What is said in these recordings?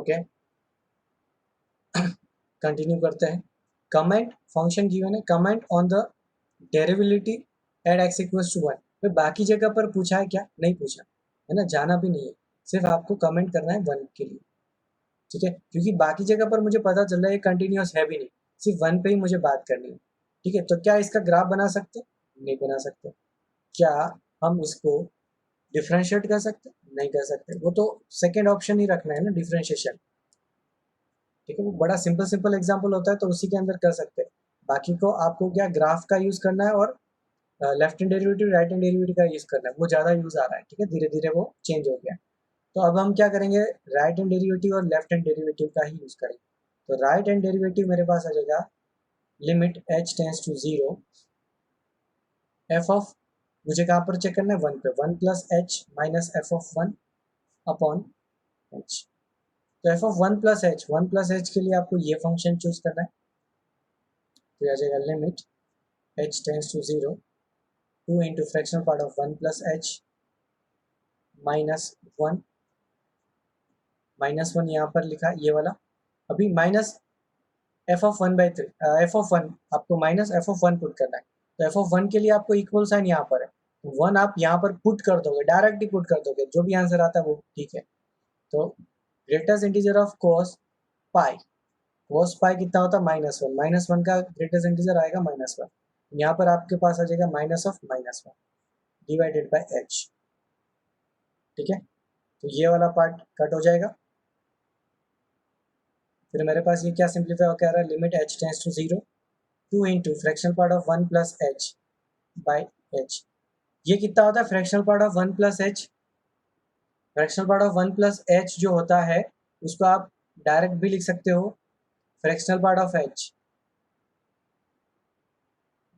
Okay, continue करते हैं। Comment function given है, comment on the derivative at x equals to 1। तो बाकी जगह पर पूछा है क्या? नहीं पूछा है ना, जाना भी नहीं है, सिर्फ आपको कमेंट करना है 1 के लिए, ठीक है, क्योंकि बाकी जगह पर मुझे पता चल रहा है कंटिन्यूअस है भी नहीं, सिर्फ 1 पे ही मुझे बात करनी है, ठीक है। तो क्या इसका ग्राफ बना सकते? नहीं बना सकते। क्या हम इसको डिफ्रेंशिएट कर सकते? नहीं कर सकते, वो तो सेकेंड ऑप्शन ही रखना है ना, डिफ्रेंशिएशन, ठीक है। वो बड़ा सिंपल सिंपल एग्जाम्पल होता है तो उसी के अंदर कर सकते हैं। बाकी को आपको क्या ग्राफ का यूज करना है और left hand derivative right hand derivative का यूज करना है, वो ज़्यादा यूज आ रहा है, ठीक है, धीरे धीरे वो चेंज हो गया। तो अब हम क्या करेंगे, राइट हैंड डेरिवेटिव और लेफ्ट हैंड डेरिवेटिव का ही यूज करेंगे। तो राइट हैंड डेरिवेटिव मेरे पास आ जाएगा limit h tends to 0 f of, मुझे कहाँ पर चेक करना है 1 पे, 1 plus h minus f of 1 upon h. तो एफ ऑफ 1 प्लस एच के लिए आपको ये फंक्शन चूज करना है। तो आ जाएगा limit h tends to 0 2 into fractional part of 1 plus h minus 1, minus 1 यहाँ पर लिखा ये वाला, अभी minus f of 1/3, f of 1 आपको माइनस एफ ऑफ 1 पुट करना है। तो एफ ऑफ 1 के लिए आपको इक्वल साइन यहाँ पर है, तो 1 आप यहाँ पर पुट कर दोगे, डायरेक्ट ही पुट कर दोगे, जो भी आंसर आता है वो ठीक है। तो ग्रेटेस्ट इंटीजर ऑफ कोस पाई, कोस पाई कितना होता है -1, -1 का ग्रेटेस्ट इंटीजर आएगा -1, यहाँ पर आपके पास आ जाएगा minus of -1 divided by H, ठीक है। तो ये वाला पार्ट कट हो जाएगा। फिर मेरे पास ये क्या सिंप्लीफाई होकर आ रहा है, limit h tends to 0 2 into fractional part of 1 plus h by h. ये कितना होता है fractional part of 1 plus h, fractional part of 1 plus h जो होता है उसको आप डायरेक्ट भी लिख सकते हो, fractional part of h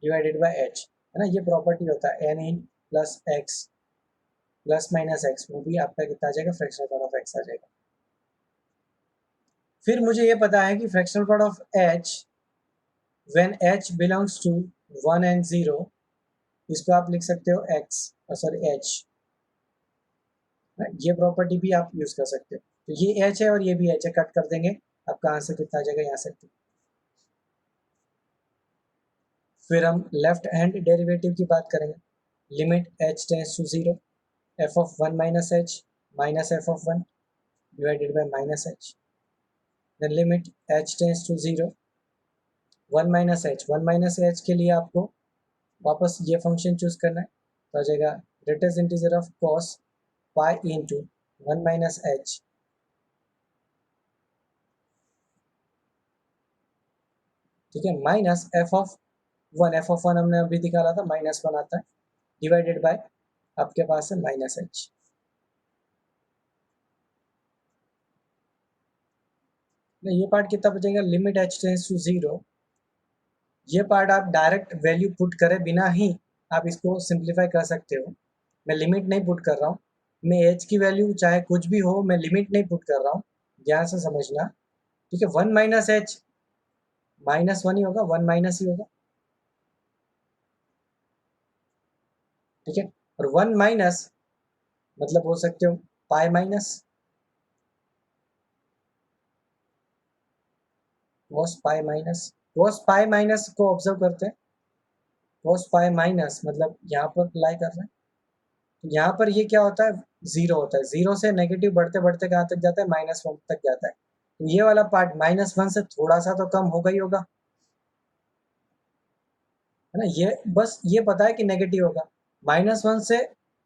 divided by h, है ना, ये प्रॉपर्टी होता है n in plus x plus minus x, वो भी आपका कितना आ जाएगा, फ्रैक्शनल पार्ट ऑफ एक्स आ जाएगा। फिर मुझे ये पता है कि fractional part of h when h belongs to 1 and 0, इसको आप लिख सकते हो एक्स, सॉरी एच, ये प्रॉपर्टी भी आप यूज कर सकते हो। तो ये एच है और ये भी एच है, कट कर देंगे, आपका आंसर कितना आ जाएगा यहाँ से। फिर हम लेफ्ट हैंड डेरिवेटिव की बात करेंगे, limit h tends to 0 f of 1 minus h minus f of 1 divided by minus h, then limit h tends to 0 1 minus h के लिए आपको वापस ये फंक्शन चूज करना है, तो आ जाएगा greatest integer of cos pi into 1 minus H, ठीक है, minus f of 1, F of 1 हमने अभी निकाला था -1 आता है, डिवाइडेड बाय आपके पास है माइनस एच। ये पार्ट कितना बचेगा, लिमिट h टेंस टू 0, ये पार्ट आप डायरेक्ट वैल्यू पुट करे बिना ही आप इसको सिंप्लीफाई कर सकते हो। मैं लिमिट नहीं पुट कर रहा हूँ, मैं h की वैल्यू चाहे कुछ भी हो, मैं लिमिट नहीं पुट कर रहा हूँ, ध्यान से समझना, ठीक है। 1 माइनस एच -1 ही होगा, 1 माइनस ही होगा, ठीक है। और 1 माइनस मतलब हो सकते हो pi minus, cos pi minus को ऑब्जर्व करते हैं, कॉस पाई माइनस मतलब यहाँ पर अप्लाई कर रहे हैं, तो यहाँ पर ये क्या होता है, जीरो होता है, जीरो से नेगेटिव बढ़ते बढ़ते कहाँ तक जाता है, -1 तक जाता है। तो ये वाला पार्ट -1 से थोड़ा सा तो कम होगा ही होगा, है ना, ये बस ये पता है कि नेगेटिव होगा। -1 से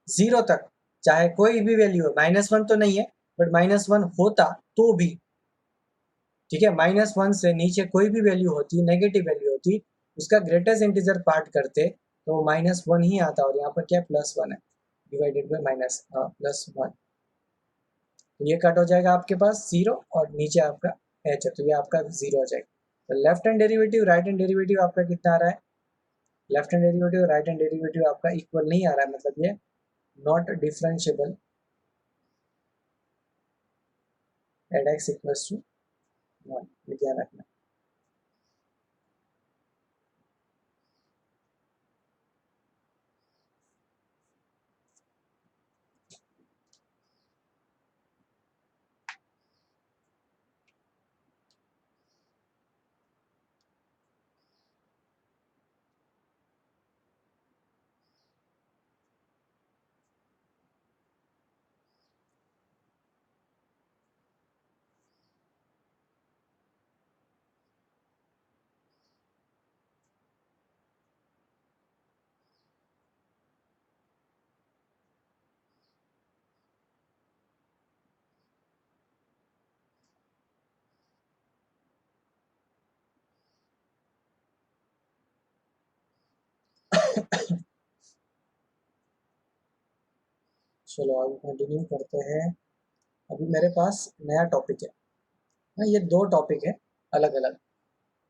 0 तक चाहे कोई भी वैल्यू हो, -1 तो नहीं है बट -1 होता तो भी, ठीक है, -1 से नीचे कोई भी वैल्यू होती, नेगेटिव वैल्यू होती, उसका ग्रेटेस्ट इंटीजर पार्ट करते तो -1 ही आता, और यहाँ पर क्या +1 है डिवाइडेड बाई +1, तो ये कट हो जाएगा आपके पास 0 और नीचे आपका h है, तो ये आपका 0 हो जाएगा। तो left hand derivative right hand derivative आपका कितना आ रहा है, left hand derivative right hand derivative आपका इक्वल नहीं आ रहा है, मतलब ये not differentiable at x equals to 1, ये ध्यान रखना। चलो आगे कंटिन्यू करते हैं। अभी मेरे पास नया टॉपिक है ना, ये दो टॉपिक है अलग अलग।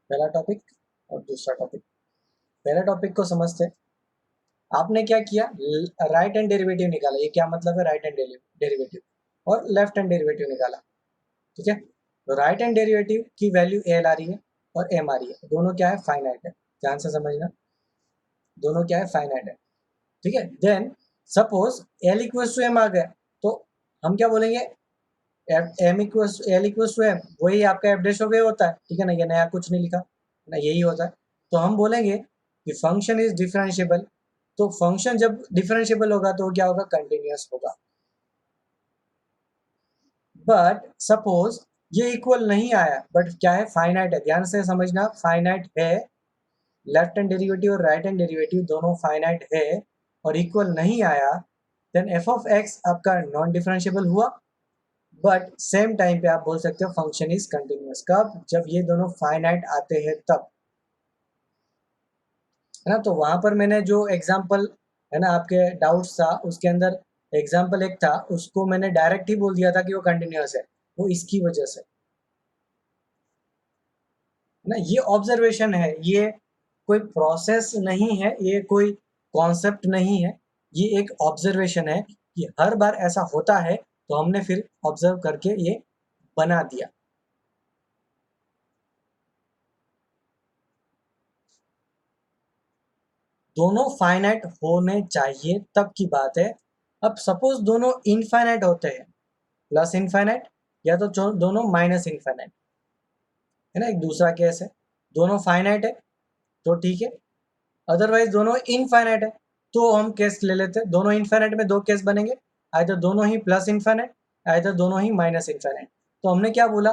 पहला टॉपिक और दूसरा टॉपिक। पहले टॉपिक को समझते हैं। आपने क्या किया, राइट हैंड डेरिवेटिव निकाला। ये क्या मतलब है, राइट हैंड डेरिवेटिव, और लेफ्ट हैंड डेरिवेटिव निकाला। ठीक है, तो राइट हैंड डेरिवेटिव की वैल्यू एल आ रही है और एम आ रही है। दोनों क्या है, फाइनाइट है। ध्यान से समझना, दोनों क्या है, फाइनाइट है। ठीक है, then suppose l equals to m आ गया, तो हम क्या बोलेंगे, m equals l equals to m, वही आपका एफ डैश हो गया होता है। ठीक है ना, ये नया कुछ नहीं लिखा ना, यही होता है। तो हम बोलेंगे कि फंक्शन इज डिफरेंशिएबल। तो फंक्शन जब डिफरेंशिएबल होगा तो क्या होगा, कंटिन्यूअस होगा। बट सपोज ये इक्वल नहीं आया, बट क्या है, फाइनाइट है। ध्यान से समझना, फाइनाइट है। लेफ्ट हैंड डेरिवेटिव और राइट हैंड डेरिवेटिव दोनों फाइनाइट है और इक्वल नहीं आया, देन एफ ऑफ एक्स आपका नॉन डिफरेंशिएबल हुआ। बट सेम टाइम पे आप बोल सकते हो फंक्शन इज कंटिन्यूअस। कब, जब ये दोनों फाइनाइट आते हैं तब, है ना। तो वहां पर मैंने जो एग्जांपल, है ना, आपके डाउट्स था उसके अंदर एग्जांपल एक था, उसको मैंने डायरेक्ट ही बोल दिया था कि वो कंटिन्यूअस है, वो इसकी वजह से, है ना। ये ऑब्जर्वेशन है, ये कोई प्रोसेस नहीं है, ये कोई कॉन्सेप्ट नहीं है, ये एक ऑब्जर्वेशन है कि हर बार ऐसा होता है, तो हमने फिर ऑब्जर्व करके ये बना दिया। दोनों फाइनाइट होने चाहिए तब की बात है। अब सपोज दोनों इनफाइनाइट होते हैं, प्लस इनफाइनाइट या तो दोनों माइनस इनफाइनाइट, है ना, एक दूसरा केस है। दोनों फाइनाइट है तो ठीक है, अदरवाइज दोनों इनफाइनाइट है तो हम केस ले लेते हैं। दोनों इनफाइनाइट में दो केस बनेंगे, आइदर दोनों ही प्लस इनफाइनाइट, आइदर दोनों ही माइनस इनफाइनाइट। तो हमने क्या बोला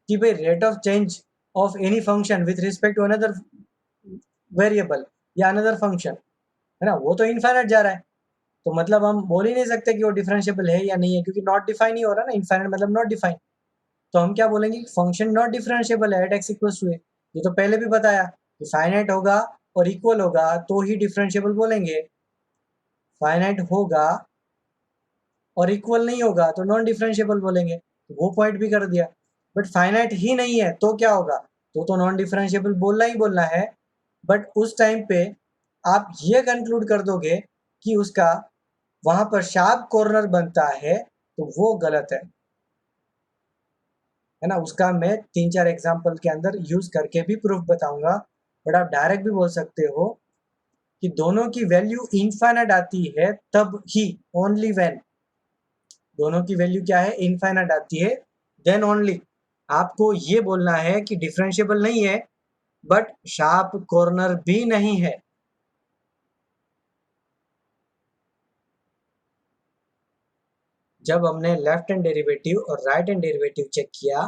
कि भाई rate of change of any function with respect to another variable या अनदर फंक्शन, है ना, वो तो इनफाइनाइट जा रहा है। तो मतलब हम बोल ही नहीं सकते कि वो डिफरेंशिएबल है या नहीं है, क्योंकि नॉट डिफाइन ही हो रहा ना, इनफाइनाइट मतलब नॉट डिफाइन। तो हम क्या बोलेंगे, फंक्शन नॉट डिफरेंशिएबल है एट एक्स इक्वल्स टू ए। ये तो पहले भी बताया कि फाइनाइट होगा और इक्वल होगा तो ही डिफरेंशिएबल बोलेंगे, फाइनाइट होगा और इक्वल नहीं होगा तो नॉन डिफरेंशिएबल बोलेंगे। तो वो पॉइंट भी कर दिया। बट फाइनाइट ही नहीं है तो क्या होगा, तो नॉन डिफरेंशिएबल बोलना ही बोलना है। बट उस टाइम पे आप ये कंक्लूड कर दोगे कि उसका वहां पर शार्प कॉर्नर बनता है, तो वो गलत है ना। उसका मैं तीन चार एग्जांपल के अंदर यूज करके भी प्रूफ बताऊंगा। बट आप डायरेक्ट भी बोल सकते हो कि दोनों की वैल्यू इनफाइनाइट आती है तब ही, ओनली व्हेन दोनों की वैल्यू क्या है, इनफाइनाइट आती है, देन ओनली आपको ये बोलना है कि डिफरेंशिएबल नहीं है बट शार्प कॉर्नर भी नहीं है। जब हमने लेफ्ट हैंड डेरिवेटिव और राइट हैंड डेरिवेटिव चेक किया,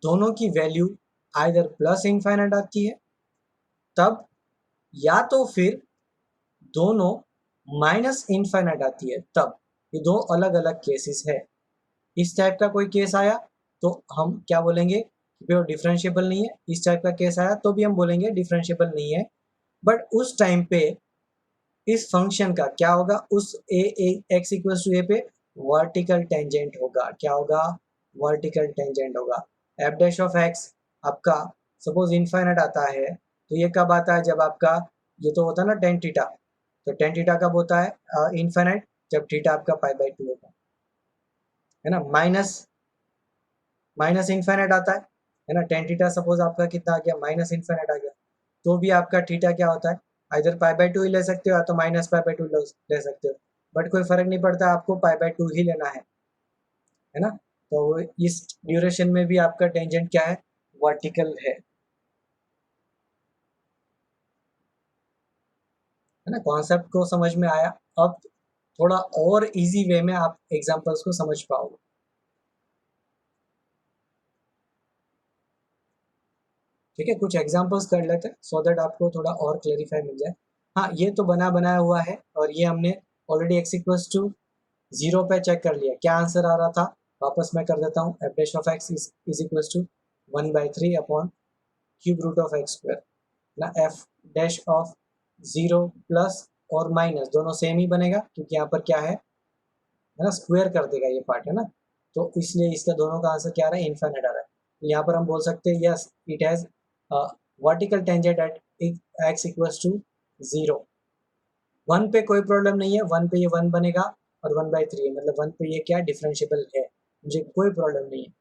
दोनों की वैल्यू आइदर प्लस इनफाइनाइट आती है तब, या तो फिर दोनों माइनस इनफाइनाइट आती है तब। ये दो अलग अलग केसेस है। इस टाइप का कोई केस आया तो हम क्या बोलेंगे कि वो डिफरेंशिएबल नहीं है। इस टाइप का केस आया तो भी हम बोलेंगे डिफरेंशिएबल नहीं है। बट उस टाइम पे इस फंक्शन का क्या होगा, उस ए एक्स इक्वल टू ए पे वर्टिकल टेंजेंट होगा। क्या होगा, वर्टिकल टेंजेंट होगा। एफ डैश ऑफ एक्स आपका सपोज इनफाइनाइट आता है, तो ये कब आता है, जब आपका ये तो होता है ना टेन थीटा, तो टेन थीटा कब होता है इनफाइनाइट, जब थीटा आपका पाई बाई टू होता है ना। माइनस माइनस इनफाइनाइट आता है ना। टेन थीटा सपोज आपका कितना आ गया, माइनस इनफाइनाइट आ गया, तो भी आपका थीटा क्या होता है, इधर पाई बाई टू ही ले सकते हो या तो माइनस पाई बाई टू ले सकते हो। बट कोई फर्क नहीं पड़ता, आपको पाई बाई टू ही लेना है ना। तो इस ड्यूरेशन में भी आपका टेंजेंट क्या है, वर्टिकल है ना। कॉन्सेप्ट को समझ में आया। अब थोड़ा और इजी वे में आप एग्जांपल्स को समझ पाओगे। ठीक है, कुछ एग्जांपल्स कर लेते हैं सो दैट आपको थोड़ा और क्लेरिफाई मिल जाए। हाँ, ये तो बना बनाया हुआ है और ये हमने already x equals to zero पे चेक कर लिया, क्या आंसर आ रहा था। वापस मैं कर देता हूँ, f dash of x is equals to 1/3 upon cube root of x square ना। F dash of zero plus और माइनस दोनों सेम ही बनेगा, क्योंकि यहाँ पर क्या है, है ना, स्क्वायर कर देगा ये पार्ट, है ना। तो इसलिए इसका दोनों का आंसर क्या आ रहा है, इनफाइनाइट आ रहा है। तो यहाँ पर हम बोल सकते हैं yes it has vertical tangent at x equals to 0। 1 पे कोई प्रॉब्लम नहीं है, 1 पे ये 1 बनेगा और 1/3 है, मतलब 1 पे ये क्या डिफरेंशिएबल है, मुझे कोई प्रॉब्लम नहीं है।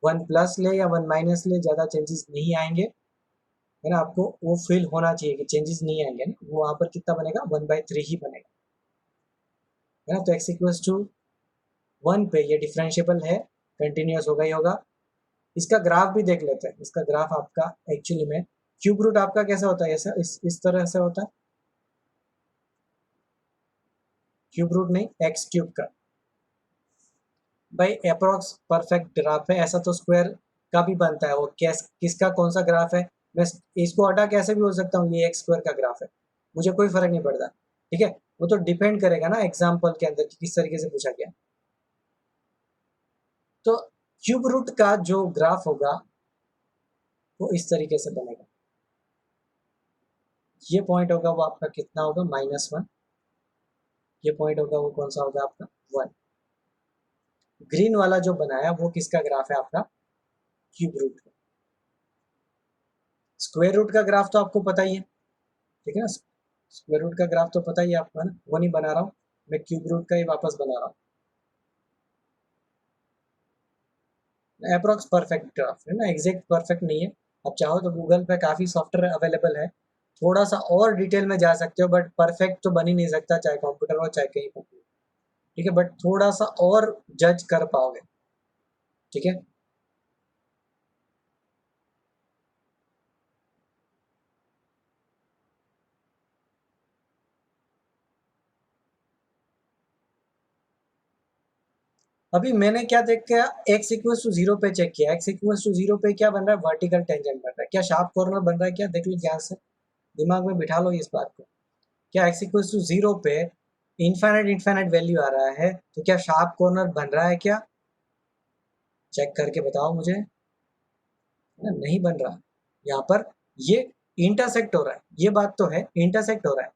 1 प्लस ले या 1 माइनस ले, ज़्यादा चेंजेस नहीं आएंगे, है ना। आपको वो फील होना चाहिए कि चेंजेस नहीं आएंगे ना, वो वहाँ पर कितना बनेगा, 1/3 ही बनेगा, है ना। तो एक्स इक्वल्स टू 1 पे ये डिफरेंशिएबल है, कंटिन्यूस होगा ही होगा। इसका ग्राफ भी देख लेते हैं। इसका ग्राफ आपका एक्चुअली में क्यूब रूट आपका कैसा होता है, ऐसा इस तरह से होता है, क्यूब रूट नहीं, एक्स क्यूब का भाई अप्रोक्स परफेक्ट ग्राफ है। ऐसा तो स्क्वायर का भी बनता है, वो किसका कौन सा ग्राफ है, मैं इसको हटा के ऐसे भी हो सकता हूँ, ये एक्स स्क्वायर का ग्राफ है, मुझे कोई फर्क नहीं पड़ता, ठीक है। वो तो डिपेंड करेगा ना एग्जाम्पल के अंदर कि किस तरीके से पूछा गया। तो क्यूब रूट का जो ग्राफ होगा वो इस तरीके से बनेगा। ये पॉइंट होगा वो आपका कितना होगा, -1। ये पॉइंट होगा वो कौन सा होगा आपका 1। ग्रीन वाला जो बनाया वो किसका ग्राफ है, आपका क्यूब रूट का। स्क्वायर रूट का ग्राफ तो आपको पता ही है, ठीक है ना। स्क्वायर रूट का ग्राफ तो पता ही है आपको, है ना। वो नहीं बना रहा हूँ मैं, क्यूब रूट का ही वापस बना रहा हूँ। अप्रोक्स परफेक्ट ग्राफ है ना, एग्जैक्ट परफेक्ट नहीं है। आप चाहो तो गूगल पे काफ़ी सॉफ्टवेयर अवेलेबल है, थोड़ा सा और डिटेल में जा सकते हो, बट परफेक्ट तो बन ही नहीं सकता, चाहे कंप्यूटर हो चाहे कहीं पर, ठीक है। बट थोड़ा सा और जज कर पाओगे, ठीक है। अभी मैंने क्या देख के एक्स इक्वल्स टू 0 पे चेक किया, एक्स इक्वल्स टू 0 पे क्या बन रहा है, वर्टिकल टेंजेंट बन रहा है, क्या शार्प कॉर्नर बन रहा है क्या, देख लो ध्यान से, दिमाग में बिठा लो इस बात को। क्या एक्स इक्वल्स टू 0 पे इनफाइनाइट इनफाइनाइट वैल्यू आ रहा है, तो क्या शार्प कॉर्नर बन रहा है क्या, चेक करके बताओ मुझे, है ना। नहीं बन रहा, यहाँ पर ये इंटरसेक्ट हो रहा है, ये बात तो है इंटरसेक्ट हो रहा है,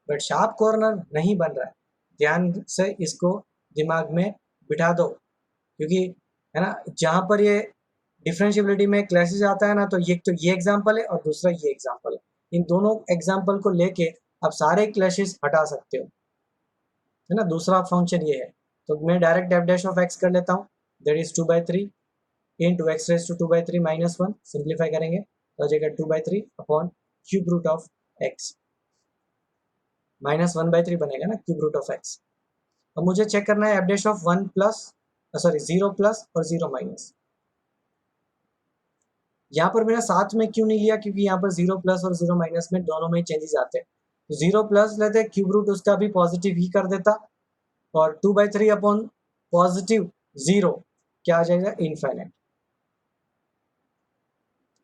बट शार्प कॉर्नर नहीं बन रहा है। ध्यान से इसको दिमाग में बिठा दो, क्योंकि है ना जहाँ पर ये डिफरेंशियबिलिटी में क्लासेस आता है ना, तो ये एग्जांपल है और दूसरा ये एग्जांपल है। इन दोनों एग्जांपल को लेके आप सारे क्लैशेस हटा सकते हो, है ना। दूसरा फंक्शन ये है, तो मैं direct f dash of x कर लेता हूँ, that is 2/3 into x raise to 2/3 -1, simplify करेंगे तो हो जाएगा 2/3 upon cube root of x, -1/3 बनेगा ना क्यूब रूट ऑफ एक्स। अब मुझे चेक करना है F dash of 1 plus, sorry 0 plus और 0 माइनस। यहाँ पर मैंने साथ में क्यों नहीं लिया, क्योंकि यहाँ पर 0 प्लस और 0 माइनस में दोनों में चेंजेस आते हैं, तो 0 प्लस लेते क्यूब रूट उसका भी पॉजिटिव ही कर देता, और 2/3 अपॉन पॉजिटिव 0 क्या आ जाएगा, इनफाइनाइट।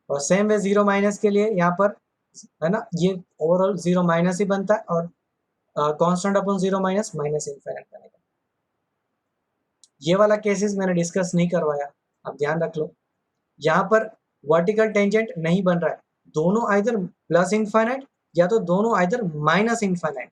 और सेम वे 0 माइनस के लिए यहाँ पर, है ना, ये ओवरऑल 0 माइनस ही बनता है, और constant upon 0 minus minus infinite बनेगा। ये वाला केसेस मैंने डिस्कस नहीं करवाया, आप ध्यान रख लो। यहाँ पर वर्टिकल टेंजेंट नहीं बन रहा है, दोनों आइदर प्लस इनफाइनाइट या तो दोनों आइदर माइनस इनफाइनाइट,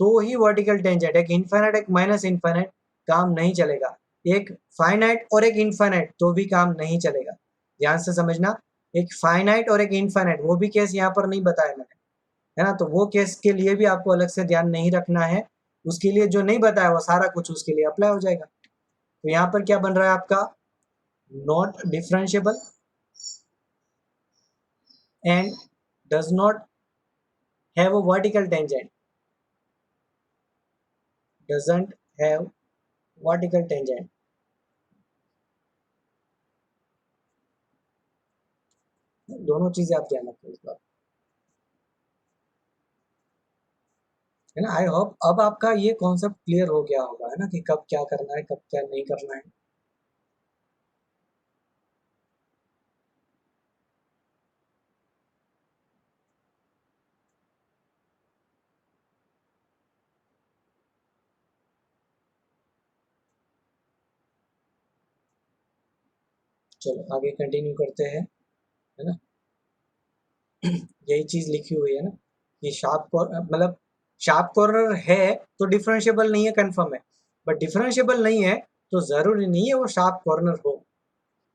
तो ही वर्टिकल टेंजेंट, एक इनफाइनाइट एक माइनस इनफाइनाइट काम नहीं चलेगा, एक फाइनाइट और एक इनफाइनाइट तो भी काम नहीं चलेगा। ध्यान से समझना, एक फाइनाइट और एक इनफाइनाइट, वो भी केस यहाँ पर नहीं बताया मैंने, है ना। तो वो केस के लिए भी आपको अलग से ध्यान नहीं रखना है, उसके लिए जो नहीं बताया वो सारा कुछ उसके लिए अप्लाई हो जाएगा। तो यहाँ पर क्या बन रहा है आपका, not differentiable and does not have a vertical tangent, doesn't have vertical tangent। दोनों चीजें आप ध्यान रखें इस बार, है ना। आई होप अब आपका ये कॉन्सेप्ट क्लियर हो गया होगा, है ना, कि कब क्या करना है कब क्या नहीं करना है। चलो आगे कंटिन्यू करते हैं, है ना। यही चीज लिखी हुई है ना, कि शार्प कॉर्नर मतलब शार्प कॉर्नर है तो डिफरेंशिएबल नहीं है, कंफर्म है। बट डिफरेंशिएबल नहीं है तो जरूरी नहीं है वो शार्प कॉर्नर हो।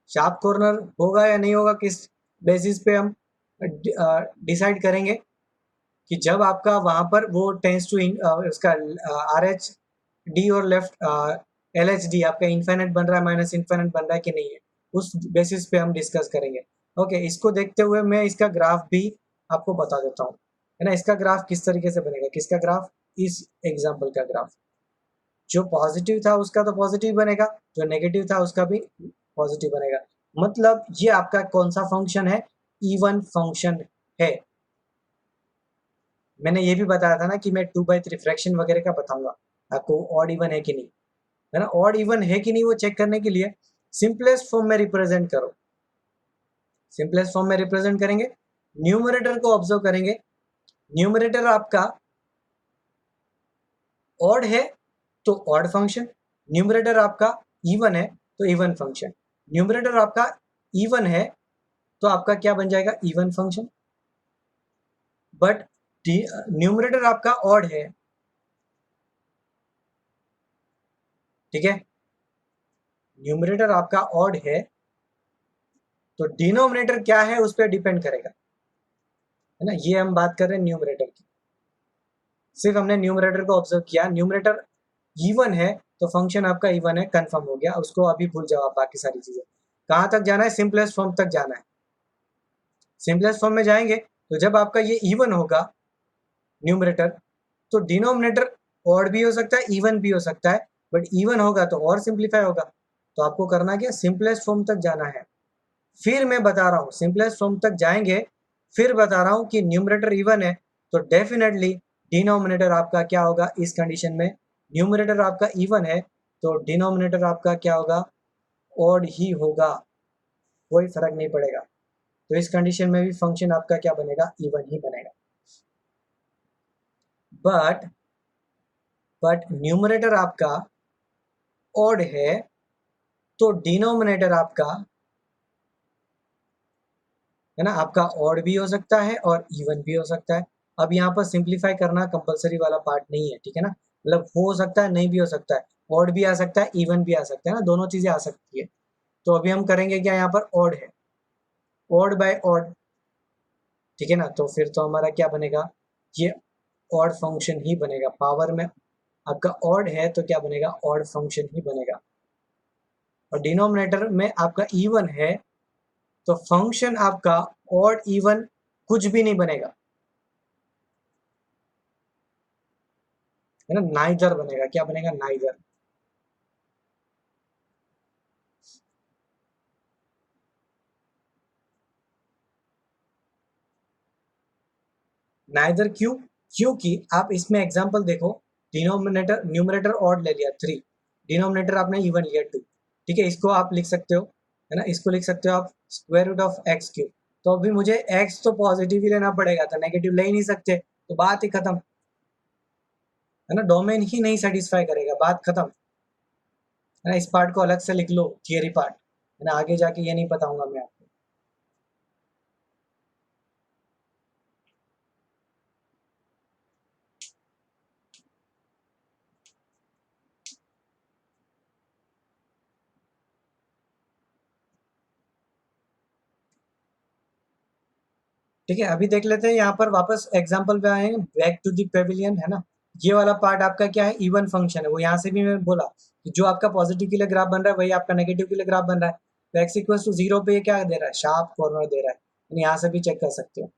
शार्प कॉर्नर होगा या नहीं होगा किस बेसिस पे हम डिसाइड करेंगे कि जब आपका वहां पर वो टेंस टू उसका आर एच डी और लेफ्ट एल एच डी आपका इन्फाइनाइट बन रहा है माइनस इन्फाइनाइट बन रहा है कि नहीं है, उस बेसिस पे हम डिस्कस करेंगे। ओके, इसको देखते हुए मैं इसका ग्राफ भी आपको बता देता हूँ, है ना। इसका ग्राफ किस तरीके से बनेगा, किसका ग्राफ, इस एग्जाम्पल का ग्राफ। जो पॉजिटिव था उसका तो पॉजिटिव बनेगा, जो नेगेटिव था उसका भी पॉजिटिव बनेगा। मतलब ये आपका कौन सा फंक्शन है, इवन फंक्शन है। मैंने ये भी बताया था ना कि मैं 2/3 फ्रैक्शन वगैरह का बताऊंगा आपको, ऑड इवन है कि नहीं, है ना। ऑड इवन है कि नहीं वो चेक करने के लिए सिंपलेस्ट फॉर्म में रिप्रेजेंट करो। सिंपलेस्ट फॉर्म में रिप्रेजेंट करेंगे, न्यूमरेटर को ऑब्जर्व करेंगे। न्यूमरेटर आपका ऑड है तो ऑड फंक्शन, न्यूमरेटर आपका इवन है तो इवन फंक्शन। न्यूमरेटर आपका इवन है तो आपका क्या बन जाएगा, इवन फंक्शन। बट न्यूमरेटर आपका ऑड है, ठीक है, न्यूमरेटर आपका ऑड है तो डिनोमिनेटर क्या है उस पर डिपेंड करेगा, है ना। ये हम बात कर रहे हैं न्यूमरेटर की। सिर्फ हमने न्यूमरेटर को ऑब्जर्व किया, न्यूमरेटर इवन है तो फंक्शन आपका इवन है, कंफर्म हो गया, उसको अभी भूल जाओ आप बाकी सारी चीजें। कहाँ तक जाना है, सिंपलेस्ट फॉर्म तक जाना है। सिंपलेस्ट फॉर्म में जाएंगे तो जब आपका ये इवन होगा न्यूमरेटर तो डिनोमिनेटर ऑड भी हो सकता है इवन भी हो सकता है, बट इवन होगा तो और सिंप्लीफाई होगा। तो आपको करना क्या, सिंपलेस्ट फॉर्म तक जाना है। फिर मैं बता रहा हूँ सिंपलेस्ट फॉर्म तक जाएंगे, फिर बता रहा हूँ कि न्यूमरेटर इवन है तो डेफिनेटली डिनोमिनेटर आपका क्या होगा, इस कंडीशन में न्यूमरेटर आपका इवन है तो डिनोमिनेटर आपका क्या होगा, ऑड ही होगा, कोई फर्क नहीं पड़ेगा। तो इस कंडीशन में भी फंक्शन आपका क्या बनेगा, इवन ही बनेगा। बट न्यूमरेटर आपका ऑड है तो डिनोमिनेटर आपका, है ना, आपका ऑड भी हो सकता है और इवन भी हो सकता है। अब यहाँ पर सिंप्लीफाई करना कंपलसरी वाला पार्ट नहीं है, ठीक है ना, मतलब हो सकता है नहीं भी हो सकता है, ऑड भी आ सकता है इवन भी आ सकता है ना, दोनों चीजें आ सकती है। तो अभी हम करेंगे क्या, यहाँ पर ऑड है, ऑड बाय ऑड, ठीक है ना। तो फिर तो हमारा क्या बनेगा, ये ऑड फंक्शन ही बनेगा। पावर में आपका ऑड है तो क्या बनेगा, ऑड फंक्शन ही बनेगा। और डिनोमिनेटर में आपका इवन है तो फंक्शन आपका ऑड इवन कुछ भी नहीं बनेगा, है ना, नाइदर बनेगा। क्या बनेगा, नाइदर। नाइदर क्यों, क्योंकि आप इसमें एग्जांपल देखो, डिनोमिनेटर न्यूमरेटर ऑड ले लिया 3, डिनोमिनेटर आपने इवन लिया 2, ठीक है। इसको आप लिख सकते हो, है ना, इसको लिख सकते हो आप square root of x cube. तो अभी मुझे एक्स तो पॉजिटिव ही लेना पड़ेगा, तो नेगेटिव ले ही नहीं सकते, तो बात ही खत्म, है ना, डोमेन ही नहीं सेटिस्फाई करेगा, बात खत्म, है ना। इस पार्ट को अलग से लिख लो, थियरी पार्ट, है ना, आगे जाके ये नहीं बताऊंगा मैं आपको। ठीक है, अभी देख लेते हैं यहाँ पर वापस एग्जाम्पल पे आए, बैक टू दी पेविलियन, है ना। ये वाला पार्ट आपका क्या है, इवन फंक्शन है। वो यहाँ से भी मैं बोला कि जो आपका पॉजिटिव के लिए ग्राफ बन रहा है वही आपका नेगेटिव के लिए ग्राफ बन रहा है। तो एक्स इक्वल टू 0 पे ये क्या दे रहा है, शार्प कॉर्नर दे रहा है, यानी यहाँ से भी चेक कर सकते हो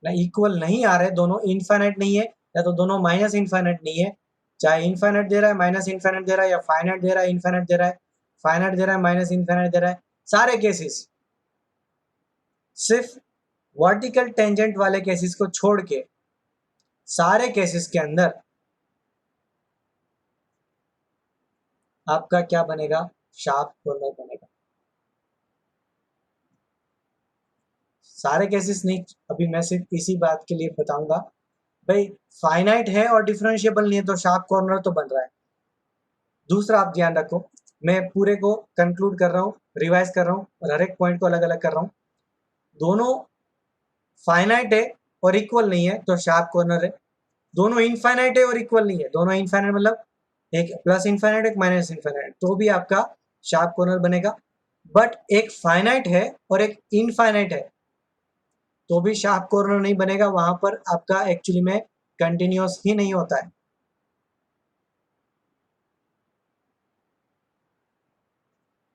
ना। इक्वल नहीं आ रहे दोनों, इनफाइनाइट नहीं है, या तो दोनों माइनस इनफाइनाइट नहीं है, चाहे इनफाइनाइट दे रहा है माइनस इनफाइनाइट दे रहा है, या फाइनाइट दे रहा है इनफाइनाइट दे रहा है, फाइनाइट दे रहा है माइनस इनफाइनाइट दे रहा है, सारे केसेस, सिर्फ वर्टिकल टेंजेंट वाले केसेस को छोड़ के सारे केसेस के अंदर आपका क्या बनेगा, शार्प कॉर्नर बनेगा। सारे केसेस नहीं, अभी मैं सिर्फ इसी बात के लिए बताऊंगा भाई, फाइनाइट है और डिफरेंशिएबल नहीं है तो शार्प कॉर्नर तो बन रहा है। दूसरा आप ध्यान रखो, मैं पूरे को कंक्लूड कर रहा हूँ, रिवाइज कर रहा हूँ और हर एक पॉइंट को अलग अलग कर रहा हूँ। दोनों फाइनाइट है और इक्वल नहीं है तो शार्प कॉर्नर है, दोनों इनफाइनाइट है और इक्वल नहीं है, दोनों इनफाइनाइट मतलब एक प्लस इनफाइनाइट एक माइनस इनफाइनाइट, तो भी आपका शार्प कॉर्नर बनेगा। बट एक फाइनाइट है और एक इनफाइनाइट है तो भी शार्प कॉर्नर नहीं बनेगा, वहां पर आपका एक्चुअली में कंटिन्यूअस ही नहीं होता है।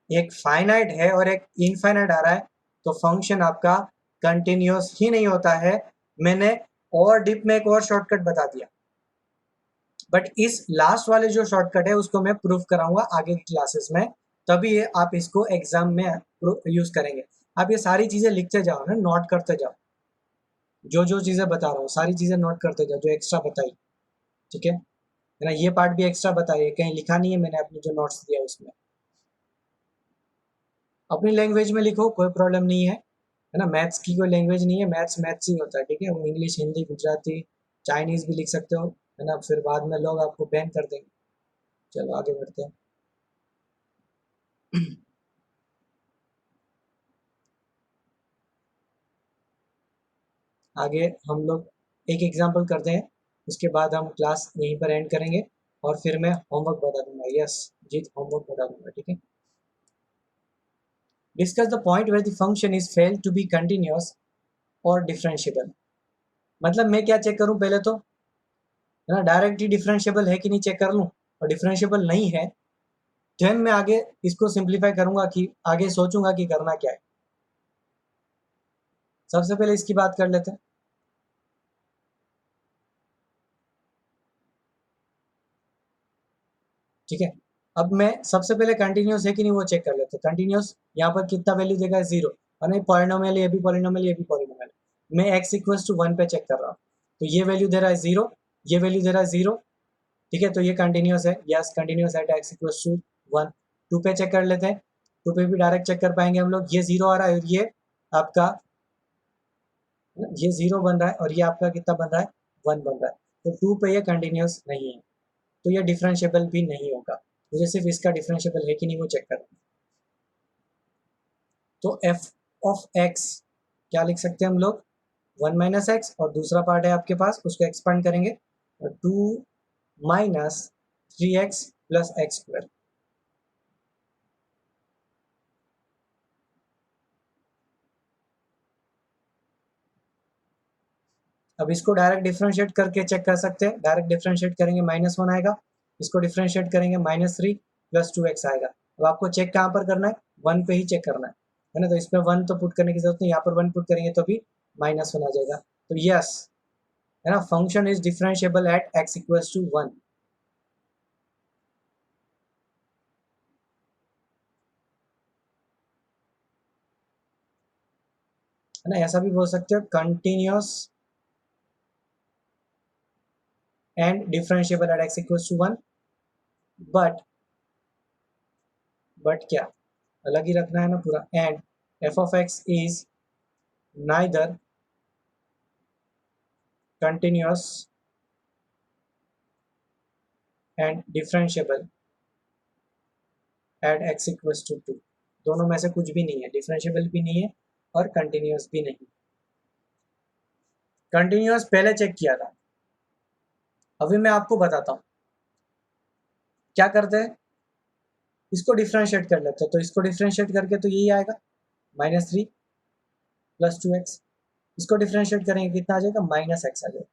एक फाइनाइट है और एक इनफाइनाइट आ रहा है तो फंक्शन आपका कंटिन्यूअस ही नहीं होता है। मैंने और डीप में एक और शॉर्टकट बता दिया, बट इस लास्ट वाले जो शॉर्टकट है उसको मैं प्रूफ कराऊंगा आगे की क्लासेस में, तभी आप इसको एग्जाम में यूज करेंगे। आप ये सारी चीजें लिखते जाओ ना, नोट करते जाओ, जो जो चीजें बता रहा हूँ सारी चीजें नोट करते जाओ जो एक्स्ट्रा बताई, ठीक है ना। ये पार्ट भी एक्स्ट्रा बताइए, कहीं लिखा नहीं है मैंने अपने जो नोट्स दिया उसमें। अपनी लैंग्वेज में लिखो, कोई प्रॉब्लम नहीं है ना। मैथ्स की कोई लैंग्वेज नहीं है, मैथ्स मैथ्स ही होता है, ठीक है। वो इंग्लिश हिंदी गुजराती चाइनीज भी लिख सकते हो, है ना, फिर बाद में लोग आपको बैन कर देंगे। चलो आगे बढ़ते हैं। आगे हम लोग एक एग्जांपल करते हैं, उसके बाद हम क्लास यहीं पर एंड करेंगे और फिर मैं होमवर्क बता दूंगा। यस जीत, होमवर्क बता दूंगा, ठीक है। Discuss the point where the function is fail to be continuous और डिफरेंशिएबल। मतलब मैं क्या चेक करूं पहले तो, है ना, डायरेक्ट ही डिफरेंशिएबल है कि नहीं चेक कर लूं, और डिफरेंशिएबल नहीं है देन मैं आगे इसको सिंप्लीफाई करूंगा, कि आगे सोचूंगा कि करना क्या है। सबसे पहले इसकी बात कर लेते हैं, ठीक है। अब मैं सबसे पहले कंटिन्यूस है कि नहीं वो चेक कर लेते हैं। कंटिन्यूस यहाँ पर कितना वैल्यू देगा है, 0, और नहीं पॉलिनोमियल, ये भी पॉलिनोमियल, ये भी पॉलिनोमियल। मैं x इक्वल्स टू 1 पे चेक कर रहा हूँ, तो ये वैल्यू दे रहा है 0, ये वैल्यू दे रहा है 0, ठीक है, तो ये कंटिन्यूस है। Yes continuous at x equals to 1। 2 पे चेक कर लेते हैं, 2 पे भी डायरेक्ट चेक कर पाएंगे हम लोग। ये 0 आ रहा है और ये आपका, ये 0 बन रहा है और ये आपका कितना बन रहा है, 1 बन रहा है। तो 2 पे ये कंटिन्यूस नहीं है, तो ये डिफरेंशिएबल भी नहीं होगा। मुझे सिर्फ इसका डिफरेंशिएबल है कि नहीं वो चेक करना है। तो एफ ऑफ एक्स क्या लिख सकते हैं हम लोग, 1 माइनस एक्स, और दूसरा पार्ट है आपके पास उसको एक्सपांड करेंगे, 2 minus 3x plus x square. अब इसको डायरेक्ट डिफरेंशिएट करके चेक कर सकते हैं। डायरेक्ट डिफरेंशिएट करेंगे -1 आएगा, इसको डिफरेंशिएट करेंगे -3 प्लस 2x आएगा। अब आपको चेक कहाँ पर करना है, 1 पे ही चेक करना है ना। तो इसमें 1 तो पुट करने की जरूरत नहीं, यहाँ पर 1 पुट करेंगे तो भी -1 आ जाएगा। तो यस, है ना, function is differentiable at x equals to 1। है ना, ऐसा भी बोल सकते हो continuous and differentiable at x equals to 1, but क्या, अलग ही रखना है ना पूरा। And f of x is neither continuous and differentiable at x equals to 2। दोनों में से कुछ भी नहीं है, डिफरेंशिएबल भी नहीं है और कंटिन्यूअस भी नहीं। कंटिन्यूअस पहले चेक किया था, अभी मैं आपको बताता हूँ क्या करते हैं। इसको डिफरेंशिएट कर लेते हैं, तो इसको डिफरेंशिएट करके तो यही आएगा -3 प्लस 2x। इसको डिफरेंशिएट करेंगे कितना आ जाएगा, -x आ जाएगा।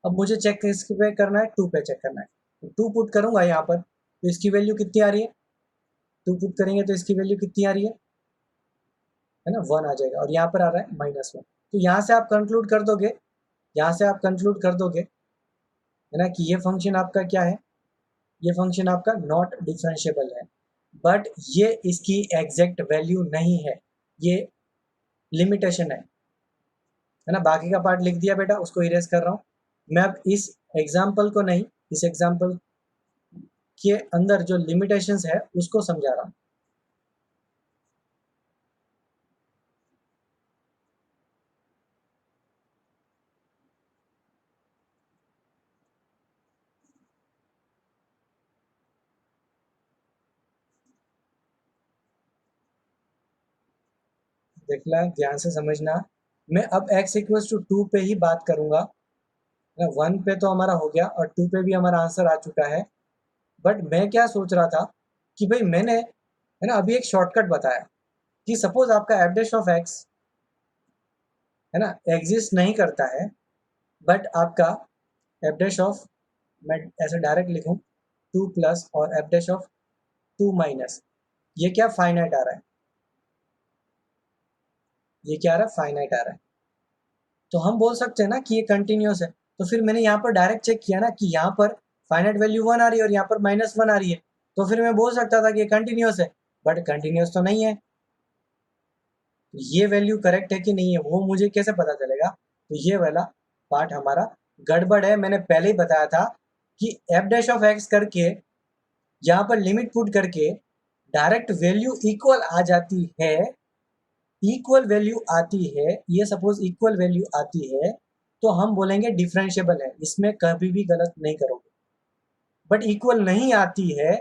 अब मुझे चेक किस पे करना है, 2 पे चेक करना है, तो 2 पुट करूंगा यहाँ पर, तो इसकी वैल्यू कितनी आ रही है, 2 पुट करेंगे तो इसकी वैल्यू कितनी आ रही है ना, 1 आ जाएगा, और यहाँ पर आ रहा है -1। तो यहाँ से आप कंक्लूड कर दोगे, यहाँ से आप कंक्लूड कर दोगे, है ना, कि ये फंक्शन आपका क्या है, ये फंक्शन आपका नॉट डिफरेंशिएबल है। बट ये इसकी एग्जैक्ट वैल्यू नहीं है, ये लिमिटेशन है ना। बाकी का पार्ट लिख दिया बेटा, उसको इरेज कर रहा हूँ मैं। अब इस एग्जाम्पल को नहीं, इस एग्जाम्पल के अंदर जो लिमिटेशंस है उसको समझा रहा हूँ। देखना, ध्यान से समझना। मैं अब x इक्वल्स टू 2 पे ही बात करूंगा ना। 1 पे तो हमारा हो गया और 2 पे भी हमारा आंसर आ चुका है, बट मैं क्या सोच रहा था कि भाई मैंने है ना अभी एक शॉर्टकट बताया कि सपोज आपका एफ डैश ऑफ एक्स है ना एग्जिस्ट नहीं करता है, बट आपका एफ डैश ऑफ, मैं ऐसे डायरेक्ट लिखूं, 2 प्लस और एफ डैश ऑफ 2 माइनस, ये क्या फाइनाइट आ रहा है, ये क्या आ रहा है, फाइनाइट आ रहा है। तो हम बोल सकते हैं ना कि ये कंटिन्यूस है। तो फिर मैंने यहाँ पर डायरेक्ट चेक किया ना कि यहाँ पर फाइनाइट वैल्यू 1 आ रही है और यहाँ पर -1 आ रही है, तो फिर मैं बोल सकता था कि ये कंटिन्यूस है, बट कंटिन्यूस तो नहीं है। ये वैल्यू करेक्ट है कि नहीं है वो मुझे कैसे पता चलेगा? तो ये वाला पार्ट हमारा गड़बड़ है। मैंने पहले ही बताया था कि एफ डैश ऑफ एक्स करके यहाँ पर लिमिट पुट करके डायरेक्ट वैल्यू इक्वल आ जाती है, इक्वल वैल्यू आती है, ये सपोज इक्वल वैल्यू आती है तो हम बोलेंगे डिफरेंशिएबल है, इसमें कभी भी गलत नहीं करोगे। बट इक्वल नहीं आती है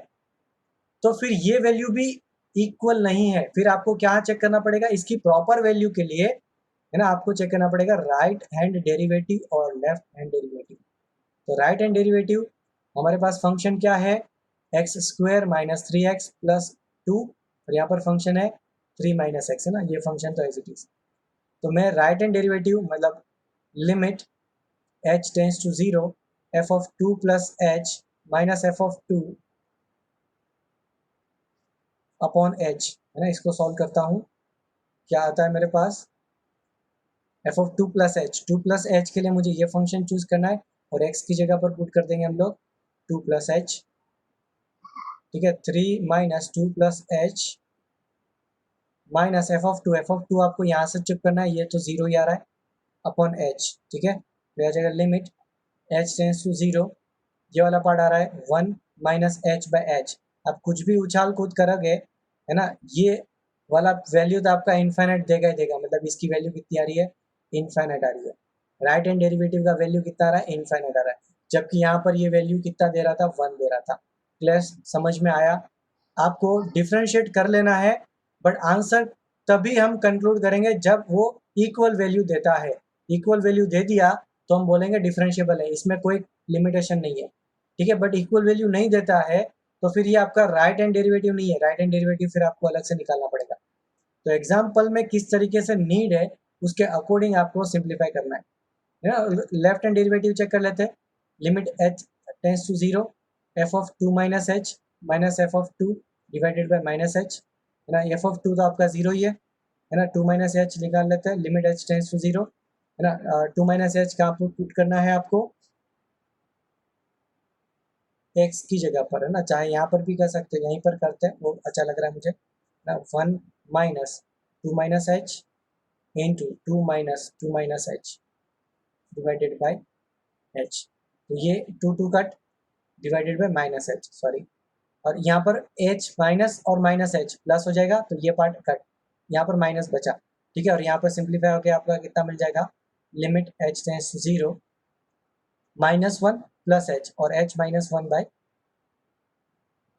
तो फिर ये वैल्यू भी इक्वल नहीं है, फिर आपको क्या चेक करना पड़ेगा? इसकी प्रॉपर वैल्यू के लिए है ना आपको चेक करना पड़ेगा राइट हैंड डेरिवेटिव और लेफ्ट हैंड डेरिवेटिव। तो राइट हैंड डेरिवेटिव हमारे पास फंक्शन क्या है, x square minus 3x plus 2, और यहाँ पर फंक्शन है 3 माइनस एक्स, है ना, ये फंक्शन तो एज इट इज। तो मैं राइट हैंड डेरिवेटिव मतलब limit h tends to 0 f of 2 plus h minus f of 2 upon h, है ना, इसको सॉल्व करता हूँ, क्या आता है मेरे पास, f of 2 plus h, 2 plus h के लिए मुझे ये फंक्शन चूज करना है और x की जगह पर पुट कर देंगे हम लोग 2 प्लस एच, ठीक है, 3 minus 2 plus h minus f of two आपको यहाँ से चुप करना है, ये तो 0 ही आ रहा है, अपॉन एच, ठीक है, तो आ जाएगा लिमिट एच टेंस टू 0, ये वाला पार्ट आ रहा है 1 माइनस एच बाई एच। अब कुछ भी उछाल कूद करोगे है ना, ये वाला वैल्यू तो आपका इन्फाइनाइट देगा ही देगा, मतलब इसकी वैल्यू कितनी आ रही है, इन्फाइनाइट आ रही है। राइट हैंड डेरिवेटिव का वैल्यू कितना आ रहा है, इन्फाइनाइट आ रहा है, जबकि यहाँ पर ये वैल्यू कितना दे रहा था, 1 दे रहा था। क्लियर, समझ में आया? आपको डिफ्रेंशिएट कर लेना है, बट आंसर तभी हम कंक्लूड करेंगे जब वो इक्वल वैल्यू देता है। इक्वल वैल्यू दे दिया तो हम बोलेंगे डिफरेंशिएबल है, इसमें कोई लिमिटेशन नहीं है, ठीक है। बट इक्वल वैल्यू नहीं देता है तो फिर ये आपका राइट हैंड डेरिवेटिव नहीं है, राइट हैंड डेरिवेटिव फिर आपको अलग से निकालना पड़ेगा। तो एग्जाम्पल में किस तरीके से नीड है उसके अकॉर्डिंग आपको सिंप्लीफाई करना है ना। लेफ्ट हैंड डेरिवेटिव चेक कर लेते हैं, limit h tends to 0 f of 2 minus h minus f of 2 divided by minus h, है ना, एफ ऑफ 2 तो आपका 0 ही है ना, 2 माइनस एच निकाल लेते हैं, लिमिट एच टेंस टू 0, है ना, 2 माइनस एच का आपको पुट करना है आपको एक्स की जगह पर, है ना, चाहे यहाँ पर भी कर सकते हैं, यहीं पर करते हैं वो अच्छा लग रहा है मुझे ना, 1 minus 2 minus H into 2 minus H divided by H, तो ये 2 cut divided by minus H, sorry, और यहाँ पर एच माइनस और माइनस एच प्लस हो जाएगा तो ये पार्ट कट, यहाँ पर माइनस बचा, ठीक है, और यहाँ पर सिंप्लीफाई होकर आपका कितना मिल जाएगा, limit h tends to 0 -1 plus h और एच -1 बाई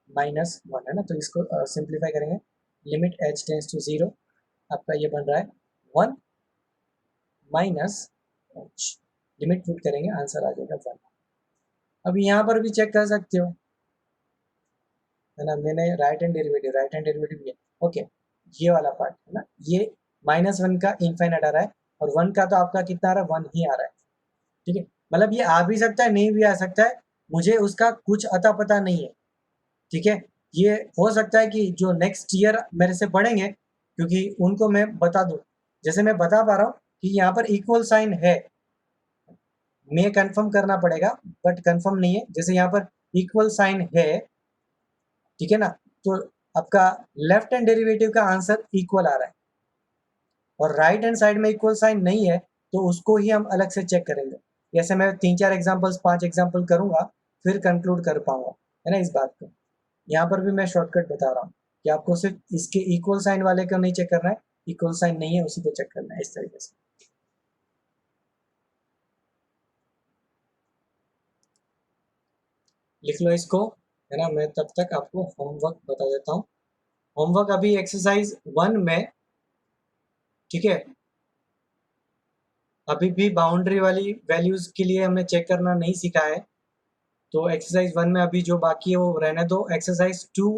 -1, है ना, तो इसको सिंप्लीफाई करेंगे, लिमिट एच टेंस टू 0 आपका ये बन रहा है 1 माइनस एच, लिमिट पुट करेंगे आंसर आ जाएगा 1। अब यहाँ पर भी चेक कर सकते हो, है ना, मैंने राइट हैंड डेरिवेटिव ये ओके, ये वाला पार्ट है ना, ये -1 का इनफाइनाइट आ रहा है और 1 का तो आपका कितना आ रहा है, 1 ही आ रहा है, ठीक है, मतलब ये आ भी सकता है नहीं भी आ सकता है, मुझे उसका कुछ अता पता नहीं है, ठीक है। ये हो सकता है कि जो नेक्स्ट ईयर मेरे से पढ़ेंगे क्योंकि उनको मैं बता दूं, जैसे मैं बता पा रहा हूँ कि यहाँ पर इक्वल साइन है, मैं कंफर्म करना पड़ेगा बट कंफर्म नहीं है, जैसे यहाँ पर इक्वल साइन है, ठीक है ना, तो आपका लेफ्ट हैंड डेरिवेटिव का आंसर इक्वल आ रहा है और राइट हैंड साइड में इक्वल साइन नहीं है तो उसको ही हम अलग से चेक करेंगे। ऐसे मैं 3-4 एग्जाम्पल्स 5 एग्जाम्पल करूंगा फिर कंक्लूड कर पाऊंगा, है ना, इस बात को। यहाँ पर भी मैं शॉर्टकट बता रहा हूँ कि आपको सिर्फ इसके इक्वल साइन वाले को नहीं चेक करना है, इक्वल साइन नहीं है उसी को चेक करना है, इस तरीके से। लिख लो इसको, है ना, मैं तब तक आपको होमवर्क बता देता हूँ। होमवर्क अभी एक्सरसाइज 1 में, ठीक है, अभी भी बाउंड्री वाली वैल्यूज के लिए हमने चेक करना नहीं सीखा है, तो एक्सरसाइज 1 में अभी जो बाकी है वो रहने दो। एक्सरसाइज 2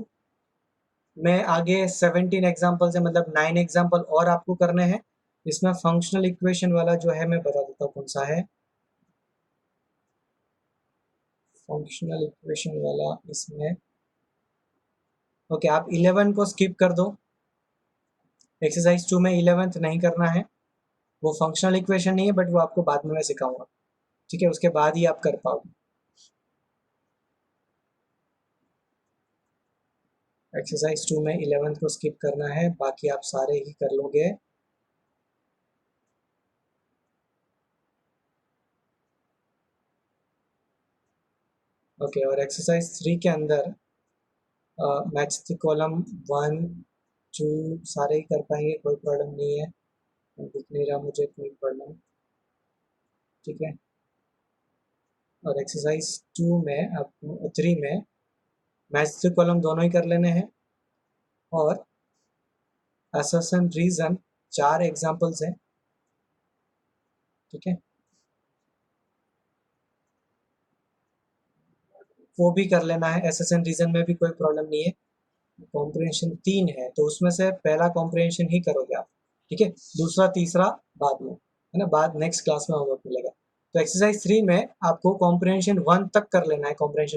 में आगे 17 एग्जाम्पल्स है, मतलब 9 एग्जाम्पल और आपको करने हैं। इसमें फंक्शनल इक्वेशन वाला जो है मैं बता देता हूँ कौन सा है। फंक्शनल इक्वेशन वाला इसमें ओके, आप 11 को स्किप कर दो। एक्सरसाइज 2 में 11th नहीं करना है, वो फंक्शनल इक्वेशन नहीं है, बट वो आपको बाद में मैं सिखाऊंगा, ठीक है, उसके बाद ही आप कर पाओगे। एक्सरसाइज 2 में 11th को स्किप करना है, बाकी आप सारे ही कर लोगे। ओके, और एक्सरसाइज 3 के अंदर मैच द कॉलम 1 2 सारे ही कर पाएंगे, कोई प्रॉब्लम नहीं है, दिख नहीं रहा मुझे कोई प्रॉब्लम, ठीक है। और एक्सरसाइज 2 में आपको 3 में मैच द कॉलम दोनों ही कर लेने हैं, और असर्शन रीजन 4 एग्जाम्पल्स हैं, ठीक है, वो भी कर लेना है। असर्शन रीजन में भी कोई प्रॉब्लम नहीं है। कॉम्प्रिहेंशन 3 है, तो उसमें से पहला कॉम्प्रिहेंशन ही करोगे आप, ठीक है, दूसरा तीसरा बाद में, है ना, बाद नेक्स्ट क्लास में होमवर्क मिलेगा। तो एक्सरसाइज 3 में आपको कॉम्प्रिहेंशन 1 तक कर लेना है, कॉम्प्रिहेंशन